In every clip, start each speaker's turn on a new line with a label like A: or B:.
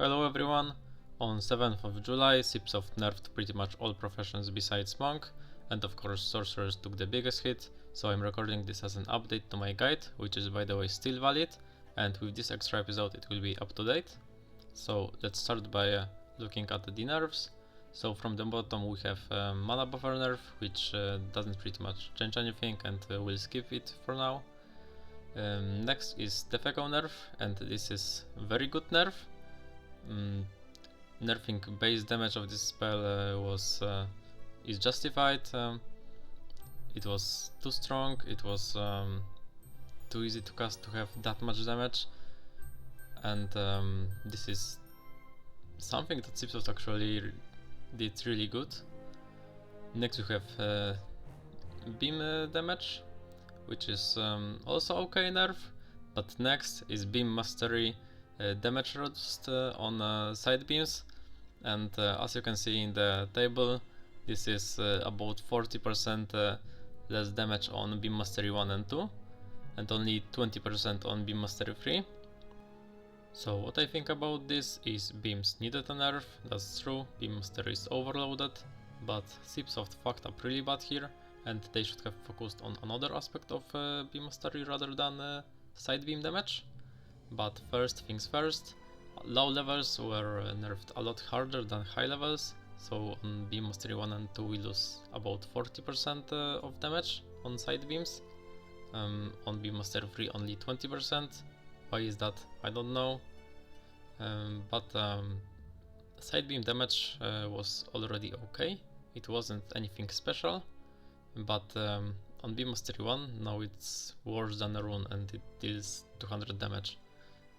A: Hello everyone! On 7th of July, Cipsoft nerfed pretty much all professions besides Monk, and of course Sorcerers took the biggest hit, so I'm recording this as an update to my guide, which is by the way still valid, and with this extra episode it will be up to date. So let's start by looking at the nerfs. So from the bottom we have mana buffer nerf, which doesn't pretty much change anything, and we'll skip it for now. Next is Defeco nerf, and this is very good nerf. Nerfing base damage of this spell is justified. It was too strong, it was too easy to cast to have that much damage, and this is something that Cipsoft actually did really good. Next we have beam damage, which is also okay nerf, but next is beam mastery damage reduced on side beams, and as you can see in the table, this is about 40% less damage on beam mastery 1 and 2 and only 20% on beam mastery 3. So what I think about this is beams needed a nerf, that's true, beam mastery is overloaded, but Cipsoft fucked up really bad here, and they should have focused on another aspect of beam mastery rather than side beam damage. But first things first, low levels were nerfed a lot harder than high levels, so on beam mastery 1 and 2 we lose about 40% of damage on side beams, on beam mastery 3 only 20%. Why is that? I don't know, but side beam damage was already okay, it wasn't anything special, but on beam mastery 1 now it's worse than a rune and it deals 200 damage,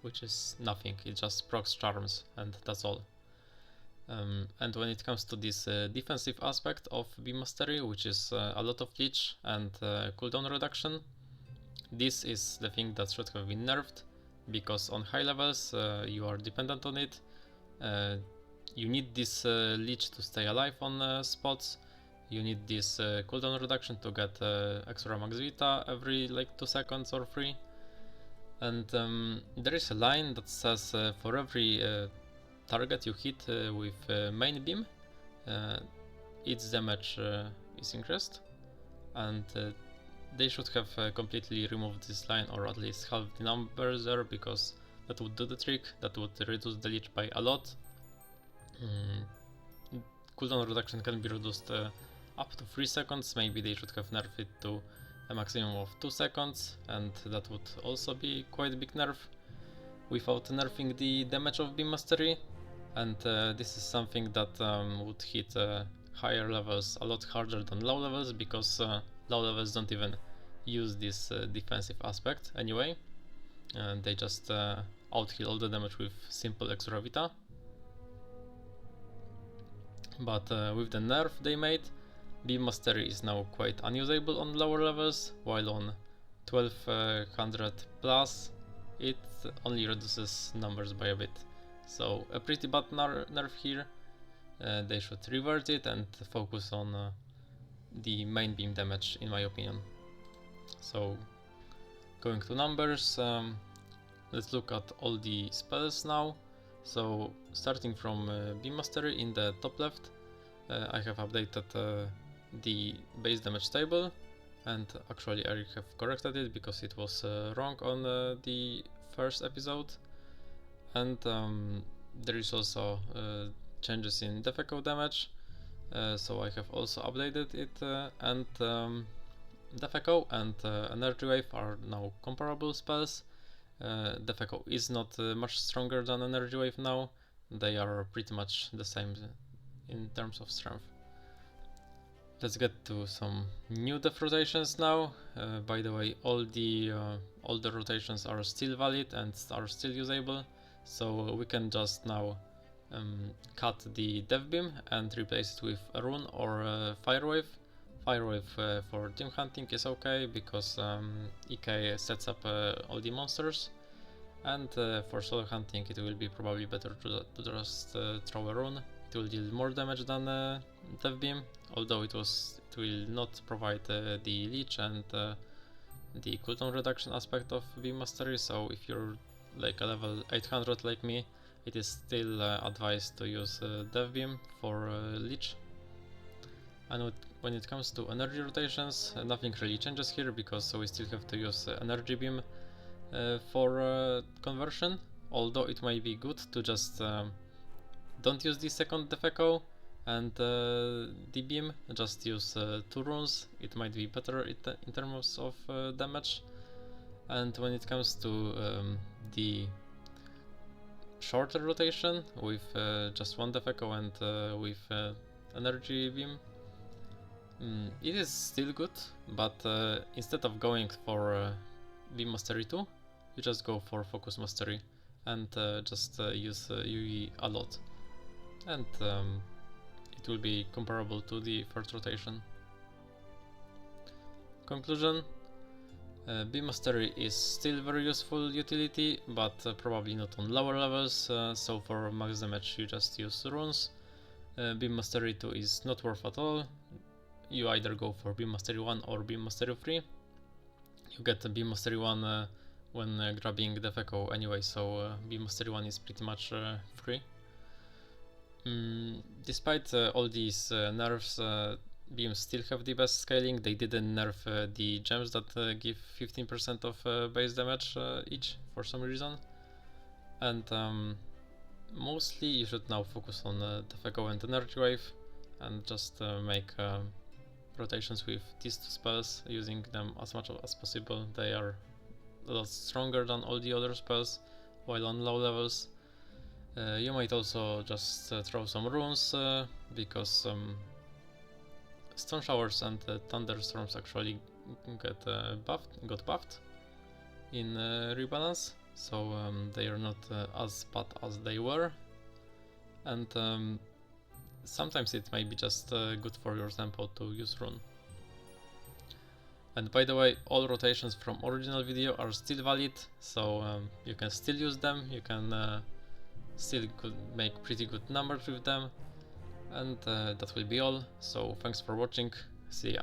A: which is nothing, it just procs charms and that's all. And when it comes to this defensive aspect of beam mastery, which is a lot of leech and cooldown reduction, this is the thing that should have been nerfed, because on high levels you are dependent on it. You need this leech to stay alive on spots. You need this cooldown reduction to get extra max vita every like 2 seconds or 3. And there is a line that says for every target you hit with main beam, its damage is increased, and they should have completely removed this line, or at least half the numbers there, because that would do the trick, that would reduce the leech by a lot. Cooldown reduction can be reduced up to 3 seconds, maybe they should have nerfed it to a maximum of 2 seconds, and that would also be quite a big nerf without nerfing the damage of beam mastery. And this is something that would hit higher levels a lot harder than low levels, because low levels don't even use this defensive aspect anyway, and they just out-heal all the damage with simple extra vita. But with the nerf they made, beam mastery is now quite unusable on lower levels, while on 1200 plus it only reduces numbers by a bit. So a pretty bad nerf here. They should revert it and focus on the main beam damage, in my opinion. So going to numbers, let's look at all the spells now. So starting from beam mastery in the top left, I have updated the base damage table, and actually I have corrected it because it was wrong on the first episode. And there is also changes in Defeco damage, so I have also updated it, and Defeco and Energy Wave are now comparable spells. Defeco is not much stronger than Energy Wave now, they are pretty much the same in terms of strength. Let's get to some new def rotations now. By the way, all the rotations are still valid and are still usable, so we can just now cut the dev beam and replace it with a rune or a fire wave. Fire wave for team hunting is okay, because EK sets up all the monsters, and for solo hunting it will be probably better to just throw a rune. It will deal more damage than dev beam, although it will not provide the leech and the cooldown reduction aspect of beam mastery. So if you're like a level 800 like me it is still advised to use Death Beam for Leech. And when it comes to energy rotations, nothing really changes here, because we still have to use Energy Beam for conversion, although it may be good to just don't use the second Def Echo and the beam, just use 2 runes. It might be better in terms of damage. And when it comes to the shorter rotation with just 1 Def Echo and with Energy Beam, it is still good, but instead of going for Beam Mastery 2, you just go for Focus Mastery and just use UE a lot. And it will be comparable to the first rotation. Conclusion: Beam Mastery is still very useful utility, but probably not on lower levels, so for max damage you just use runes. Beam Mastery 2 is not worth at all. You either go for Beam Mastery 1 or Beam Mastery 3. You get Beam Mastery 1 when grabbing Def Echo anyway, so Beam Mastery 1 is pretty much free. Despite all these nerfs, beams still have the best scaling. They didn't nerf the gems that give 15% of base damage each for some reason. And mostly you should now focus on Def Echo and Energy Wave and just make rotations with these 2 spells, using them as much as possible. They are a lot stronger than all the other spells while on low levels. You might also just throw some runes, because Stone Showers and Thunderstorms actually got buffed in Rebalance, so they are not as bad as they were. And sometimes it might be just good for your tempo to use rune. And by the way, all rotations from original video are still valid, so you can still use them. You can still could make pretty good numbers with them. And that will be all, so thanks for watching, see ya.